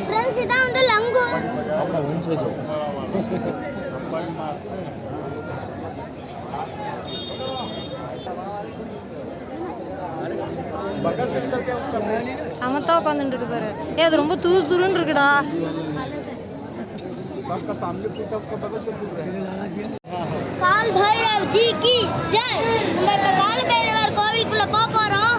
Friends इधर வந்து லங்கோ अपना ऊंच है जो சமத்தா உட்காந்துட்டு இருக்கு பாரு. அது ரொம்ப துரு துருன்னு இருக்குடா. सबका सामने पूछा उसका बगल से पूछ रहे हैं काल भैरव जी की जय। நம்ம இப்ப கால பைரவர் கோவிலுக்குள்ள போறோம்.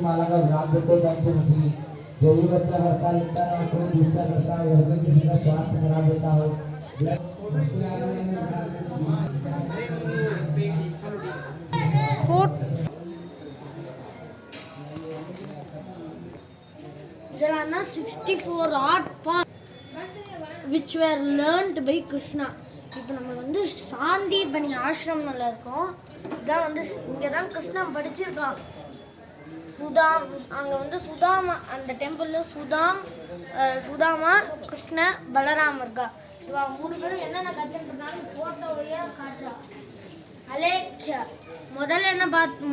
माला का घाट देते पंचमुखी जो भी बच्चा करता लिखता है उसको दूसरा करता है घर में किसी का स्वास्थ्य खराब देता हो There are now 64 art forms which were learned by Krishna. இப்போ நம்ம வந்து சாந்திபனி ஆசிரமம்ல இருக்கோம். இதான் வந்து இங்கே தான் கிருஷ்ணா படிச்சிருக்கான். சுதாம் அங்கே வந்து சுதாமா அந்த டெம்பிளில் சுதாமா கிருஷ்ண பலராம் இருக்கா. இவா 3 பேரும் என்னென்ன கற்றுக்கிட்டாங்க ஃபோட்டோவையே காட்டுறா. அலேக்கியா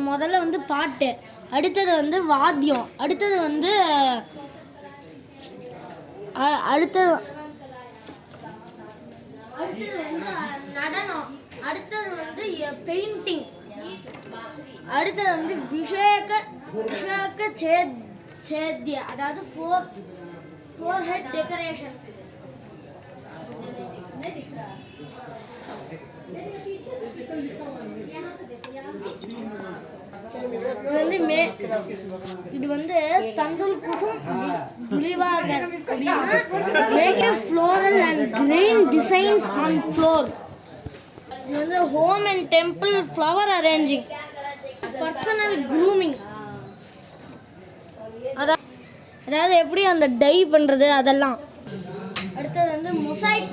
முதல்ல வந்து பாட்டு, அடுத்தது வந்து வாத்தியம், அடுத்தது வந்து நடனம், அடுத்தது வந்து பெயிண்டிங், அடுத்தது வந்து விஷேக சேத்ய அதாவது ஃபோர் ஹெட் டெக்கரேஷன். இது வந்து தந்துல் குசும் புலிவாகர் அப்படின்னா make a floral and grain designs on floor. இது வந்து home and temple flower arranging, personal grooming, அதாவது எப்படி அந்த டை பண்றது அதெல்லாம். அடுத்தது வந்து மொசைக்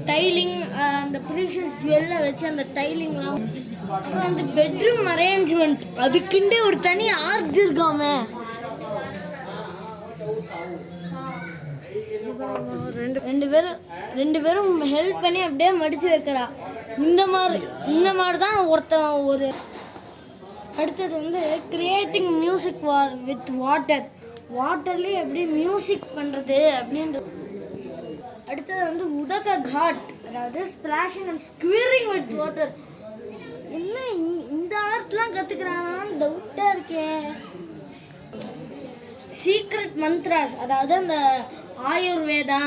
டைலிங் அந்த ப்ரீஷியஸ் ஜுவல்ல வச்சு அந்த டைலிங்லாம். அப்புறம் அந்த பெட்ரூம் அரேஞ்ச்மெண்ட் அதுக்குண்டே ஒரு தனி ஆர்ட் இருக்காமே. ரெண்டு பேரும் ஹெல்ப் பண்ணி அப்படியே மடிச்சு வைக்கிறா. இந்த மாதிரி தான் ஒருத்தன் ஒரு. அடுத்தது வந்து கிரியேட்டிங் மியூசிக் வித் வாட்டர்லேயே எப்படி மியூசிக் பண்ணுறது அப்படின்றது. அடுத்தது வந்து உதக காட் அதாவது ஸ்பிளாஷிங் அண்ட் ஸ்குவீரிங் வித் வாட்டர். என்ன இந்த ஆர்ட்லாம் கற்றுக்கிறானான்னு டவுட்டாக இருக்கே. சீக்ரெட் மந்த்ராஸ் அதாவது அந்த ஆயுர்வேதா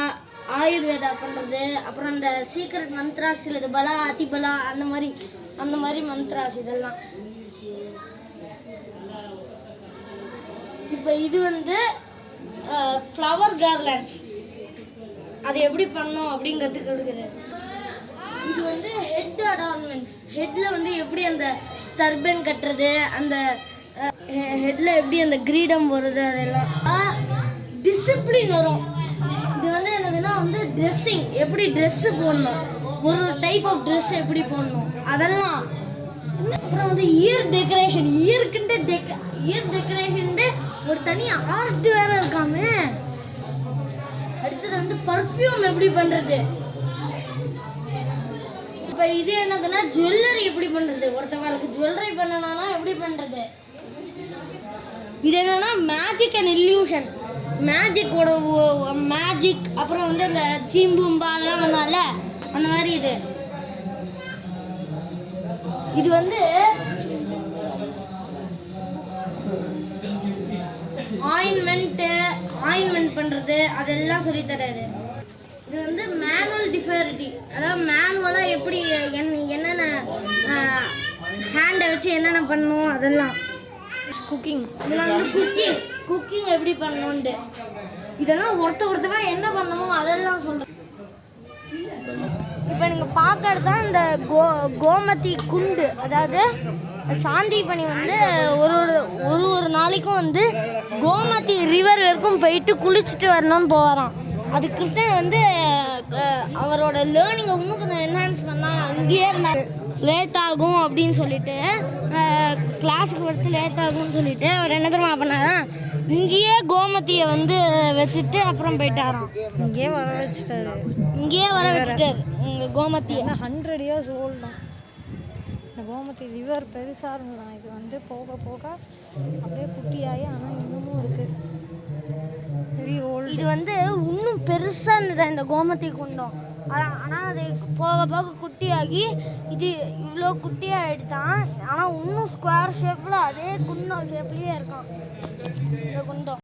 பண்ணுறது. அப்புறம் அந்த சீக்ரெட் மந்த்ராஸ் சிலது பலா அதிபலா அந்த மாதிரி மந்த்ராஸ் இதெல்லாம். இப்போ இது வந்து ஃப்ளவர் கார்லண்ட்ஸ் அது எப்படி பண்ணோம் அப்படின்னு கற்றுக்கிறது. இது வந்து ஹெட் அடார்ன்மெண்ட்ஸ், ஹெட்டில் வந்து எப்படி அந்த டர்பன் கட்டுறது, அந்த ஹெட்டில் எப்படி அந்த கிரீடம் போடுறது, அதெல்லாம் டிசிப்ளின் வரும். இது வந்து என்னதுன்னா வந்து ட்ரெஸ்ஸிங், எப்படி ட்ரெஸ்ஸு போடணும், ஒரு டைப் ஆஃப் ட்ரெஸ் எப்படி போடணும் அதெல்லாம். அப்புறம் வந்து இயர் டெக்கரேஷன் ஒரு தனி ஆர்ட் வேற இருக்காமே. அடுத்தது வந்து பர்ஃப்யூம் எப்படி பண்றது. இப்போ இது என்னதுன்னா ஜுவல்லரி எப்படி பண்றது, ஒருத்தவங்களுக்கு ஜுவல்லரி பண்ணணும்னா எப்படி பண்றது. இது என்னன்னா மேஜிக் அண்ட் இல்யூஷன், மேஜிக் அப்புறம் வந்து அந்த சீம்பூம்பா அதெல்லாம் பண்ணால அந்த மாதிரி. இது வந்து ஆயின்மெண்ட் பண்ணுறது அதெல்லாம் சொல்லித்தராது. இது வந்து மேனுவல் டிஃபரிட்டி அதாவது மேனுவலாக எப்படி என்னென்ன ஹேண்டை வச்சு என்னென்ன பண்ணணும் அதெல்லாம். குக்கிங் இதெல்லாம் வந்து குக்கிங் எப்படி பண்ணணுன்ட்டு இதெல்லாம் ஒருத்தவங்க என்ன பண்ணணுமோ அதெல்லாம் சொல்கிறேன். இப்போ நீங்கள் பார்க்கறது தான் இந்த கோமதி குண்டு. அதாவது சாந்திபனி வந்து ஒரு நாளைக்கும் வந்து கோமதி ரிவர் வரைக்கும் போயிட்டு குளிச்சுட்டு வரணும்னு போகிறான். அது கிருஷ்ணன் வந்து அவரோட லேர்னிங்கை இன்னும் கொஞ்சம் என்ஹான்ஸ் பண்ணால் அங்கேயே இருந்தார். லேட் ஆகும் அப்படின்னு சொல்லிட்டு கிளாஸுக்கு வரது லேட் ஆகும்னு சொல்லிட்டு அவர் என்ன தெரியுமா பண்ணாரா, இங்கேயே கோமதியை வந்து வச்சுட்டு அப்புறம் போயிட்டாராம். இங்கேயே வர வச்சுட்டாரு இங்கே கோமதியை 100 years old தான். இந்த கோமதி ரிவர் பெருசாக இருந்ததான். இது வந்து போக போக அப்படியே குட்டியாகி ஆனால் இன்னமும் இருக்குது. Very old. இது வந்து இன்னும் பெருசாக இருந்தது இந்த கோமதி குண்டம். ஆனால் அது போக போக குட்டியாகி இது இவ்வளோ குட்டியாகிடுதான். ஆனால் இன்னும் ஸ்கொயர் ஷேப்பில் அதே குண்டம் ஷேப்லேயே இருக்கான் இந்த குண்டம்.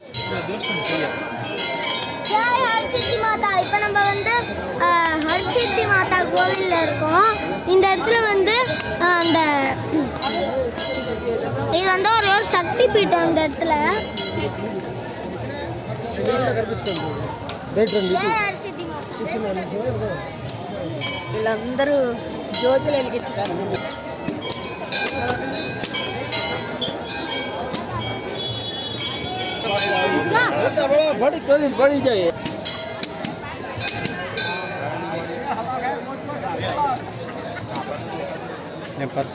ஜெய் ஹர்சித்தி மாதா. இப்போ நம்ம வந்து ஹர்சித்தி மாதா கோவிலில் இருக்கோம். இந்த இடத்துல வந்து அந்த இது வந்து ஒரு சக்தி பீட்டம். இந்த இடத்துல వీళ్ళందరూ జ్యోతులు వెలిగించారు. बड़ी जाए पर्स